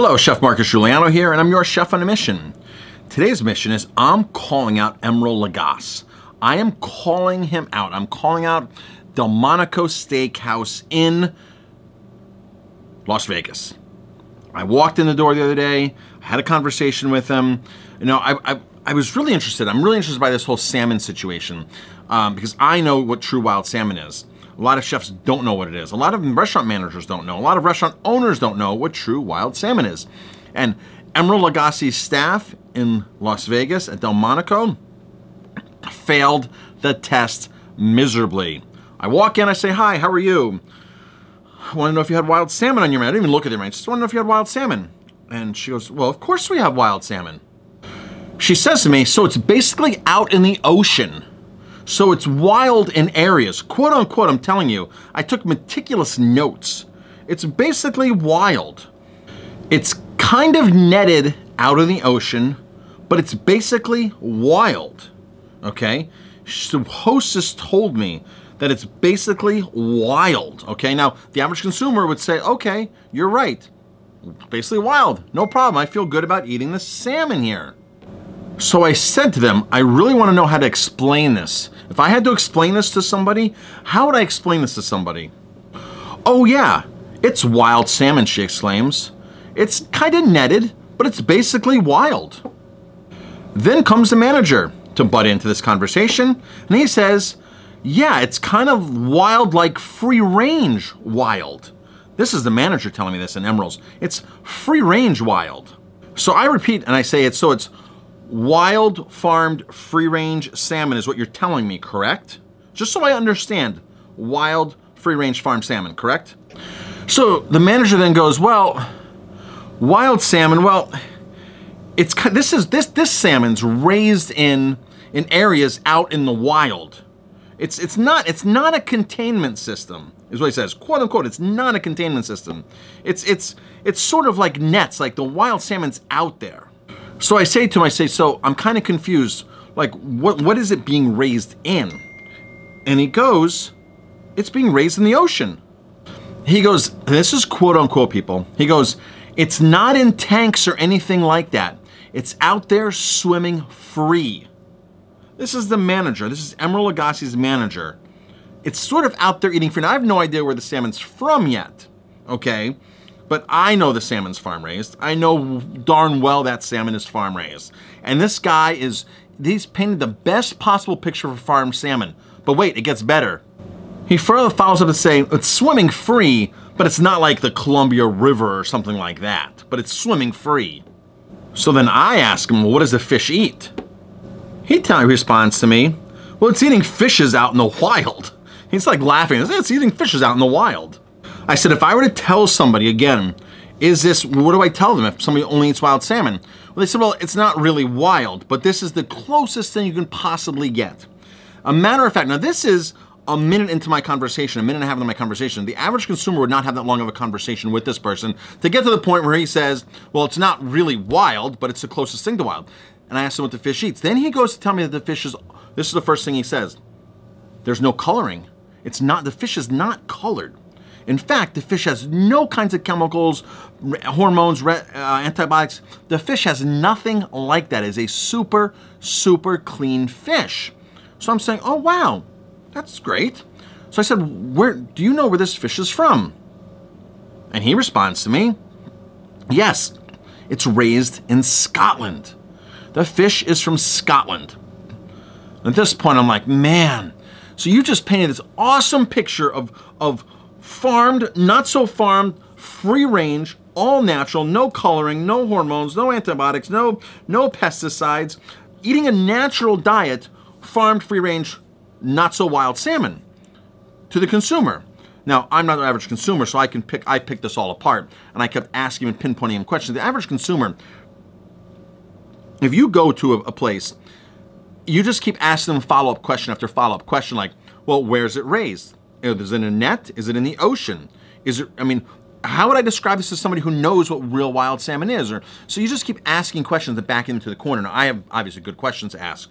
Hello, Chef Marcus Guiliano here, and I'm your chef on a mission. Today's mission is I'm calling out Emeril Lagasse. I am calling him out. I'm calling out Delmonico Steakhouse in Las Vegas. I walked in the door the other day, I had a conversation with him. You know, I was really interested. I'm really interested by this whole salmon situation because I know what true wild salmon is. A lot of chefs don't know what it is. A lot of restaurant managers don't know. A lot of restaurant owners don't know what true wild salmon is. And Emeril Lagasse's staff in Las Vegas at Delmonico failed the test miserably. I walk in, I say, "Hi, how are you? I want to know if you had wild salmon on your menu." I didn't even look at the menu. I just want to know if you had wild salmon. And she goes, "Well, of course we have wild salmon." She says to me, "So it's basically out in the ocean. So it's wild in areas." Quote unquote, I'm telling you, I took meticulous notes. It's basically wild. It's kind of netted out of the ocean, but it's basically wild, okay? The hostess told me that it's basically wild, okay? Now, the average consumer would say, okay, you're right. Basically wild, no problem. I feel good about eating the salmon here. So I said to them, I really want to know how to explain this. If I had to explain this to somebody, how would I explain this to somebody? "Oh yeah, it's wild salmon," she exclaims. "It's kind of netted, but it's basically wild." Then comes the manager to butt into this conversation, and he says, "Yeah, it's kind of wild, like free range wild." This is the manager telling me this in Emeril's. It's free range wild. So I repeat and I say it's wild farmed free range salmon is what you're telling me, correct? Just so I understand, wild free range farmed salmon, correct? So the manager then goes, "Well, wild salmon, well, this salmon's raised in areas out in the wild. It's not a containment system," is what he says. Quote unquote, it's not a containment system. It's sort of like nets, like the wild salmon's out there. So I say to him, "So I'm kind of confused. Like, what is it being raised in?" And he goes, "It's being raised in the ocean." He goes, this is quote unquote, people. He goes, "It's not in tanks or anything like that. It's out there swimming free." This is the manager. This is Emeril Lagasse's manager. It's sort of out there eating free. Now, I have no idea where the salmon's from yet, okay? But I know the salmon's farm raised. I know darn well that salmon is farm raised. And this guy he's painted the best possible picture for farm salmon. But wait, it gets better. He further follows up to say, it's swimming free, but it's not like the Columbia River or something like that, but it's swimming free. So then I ask him, "Well, what does the fish eat?" He responds to me, "Well, it's eating fishes out in the wild." He's like laughing. "It's eating fishes out in the wild." I said, if I were to tell somebody, again, what do I tell them if somebody only eats wild salmon? Well, they said, well, it's not really wild, but this is the closest thing you can possibly get. A matter of fact, now this is a minute into my conversation, a minute and a half into my conversation. The average consumer would not have that long of a conversation with this person to get to the point where he says, well, it's not really wild, but it's the closest thing to wild. And I asked him what the fish eats. Then he goes to tell me that this is the first thing he says. There's no coloring. The fish is not colored. In fact, the fish has no kinds of chemicals, hormones, antibiotics. The fish has nothing like that. It's a super, super clean fish. So I'm saying, oh, wow, that's great. So I said, do you know where this fish is from? And he responds to me, yes, it's raised in Scotland. The fish is from Scotland. At this point, I'm like, man, so you just painted this awesome picture of farmed, not so farmed, free range, all natural, no coloring, no hormones, no antibiotics, no pesticides, eating a natural diet, farmed, free range, not so wild salmon to the consumer. Now, I'm not the average consumer, so I picked this all apart, and I kept asking and pinpointing him questions. The average consumer, if you go to a place, you just keep asking them follow-up question after follow-up question, like, well, where's it raised? Is it in a net? Is it in the ocean? How would I describe this to somebody who knows what real wild salmon is? So you just keep asking questions that back into the corner. Now, I have obviously good questions to ask.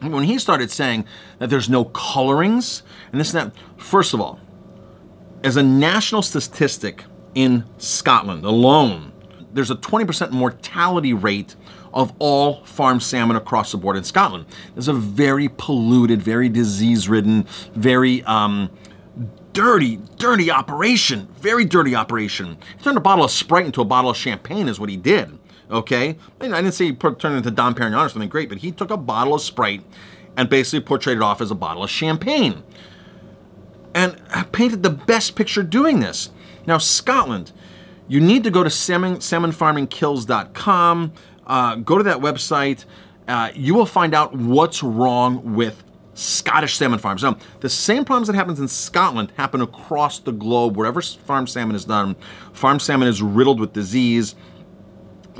When he started saying that there's no colorings and this and that, first of all, as a national statistic, in Scotland alone. There's a 20% mortality rate of all farm salmon across the board in Scotland. There's a very polluted, very disease-ridden, very dirty operation. Very dirty operation. He turned a bottle of Sprite into a bottle of champagne is what he did, okay? And I didn't say he turned it into Dom Perignon or something great, but he took a bottle of Sprite and basically portrayed it off as a bottle of champagne. And painted the best picture doing this. Now, Scotland, you need to go to salmonfarmingkills.com. Go to that website. You will find out what's wrong with Scottish salmon farms. Now, the same problems that happens in Scotland happen across the globe. Wherever farm salmon is done, farm salmon is riddled with disease.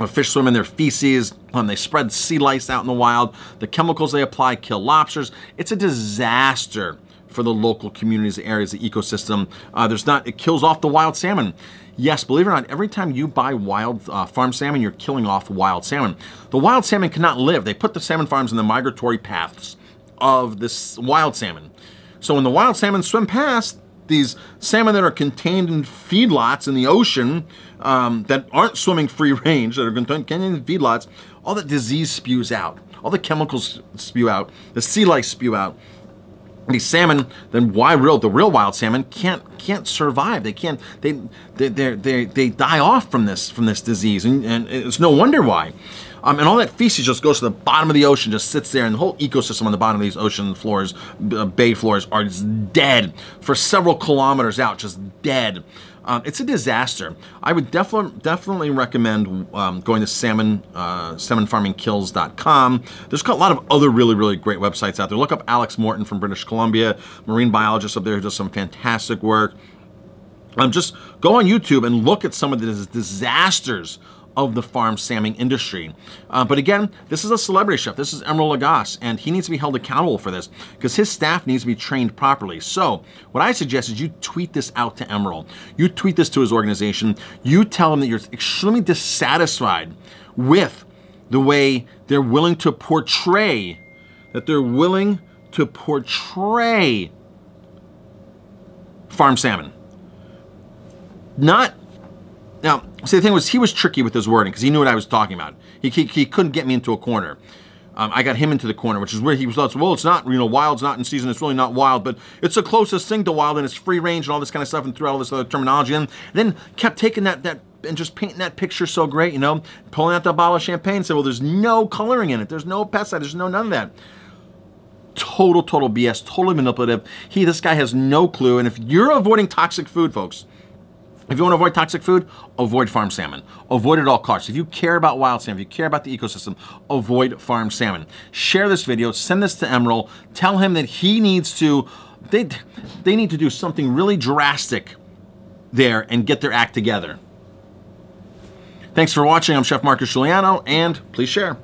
Fish swim in their feces. They spread sea lice out in the wild. The chemicals they apply kill lobsters. It's a disaster for the local communities, the areas, the ecosystem. It kills off the wild salmon. Yes, believe it or not, every time you buy wild farm salmon, you're killing off wild salmon. The wild salmon cannot live. They put the salmon farms in the migratory paths of this wild salmon. So when the wild salmon swim past, these salmon that are contained in feedlots in the ocean that aren't swimming free range, that are contained in feedlots, all the disease spews out. All the chemicals spew out. The sea lice spew out. These salmon, then the real wild salmon can't survive. They can't. They die off from this disease, and it's no wonder why. And all that feces just goes to the bottom of the ocean, just sits there, and the whole ecosystem on the bottom of these ocean floors, bay floors, are just dead for several kilometers out, just dead. It's a disaster. I would definitely recommend going to salmonfarmingkills.com. There's a lot of other really great websites out there. Look up Alex Morton from British Columbia, marine biologist up there who does some fantastic work. Just go on YouTube and look at some of the disasters of the farm salmon industry. But again, this is a celebrity chef. This is Emeril Lagasse, and he needs to be held accountable for this because his staff needs to be trained properly. So what I suggest is you tweet this out to Emeril. You tweet this to his organization. You tell him that you're extremely dissatisfied with the way they're willing to portray, farm salmon. Now, see, the thing was, he was tricky with his wording because he knew what I was talking about. He couldn't get me into a corner. I got him into the corner, which is where he was like, well, it's not, wild's not in season, it's really not wild, but it's the closest thing to wild, and it's free range and all this kind of stuff, and threw all this other terminology in. And then kept taking that and just painting that picture so great, pulling out that bottle of champagne and said, well, there's no coloring in it, there's no pesticide, there's none of that. Total BS, totally manipulative. This guy has no clue, and if you're avoiding toxic food, folks, if you want to avoid toxic food, avoid farm salmon. Avoid it at all costs. If you care about wild salmon, if you care about the ecosystem, avoid farm salmon. Share this video, send this to Emeril, tell him that he needs to, they need to do something really drastic there and get their act together. Thanks for watching. I'm Chef Marcus Guiliano, and please share.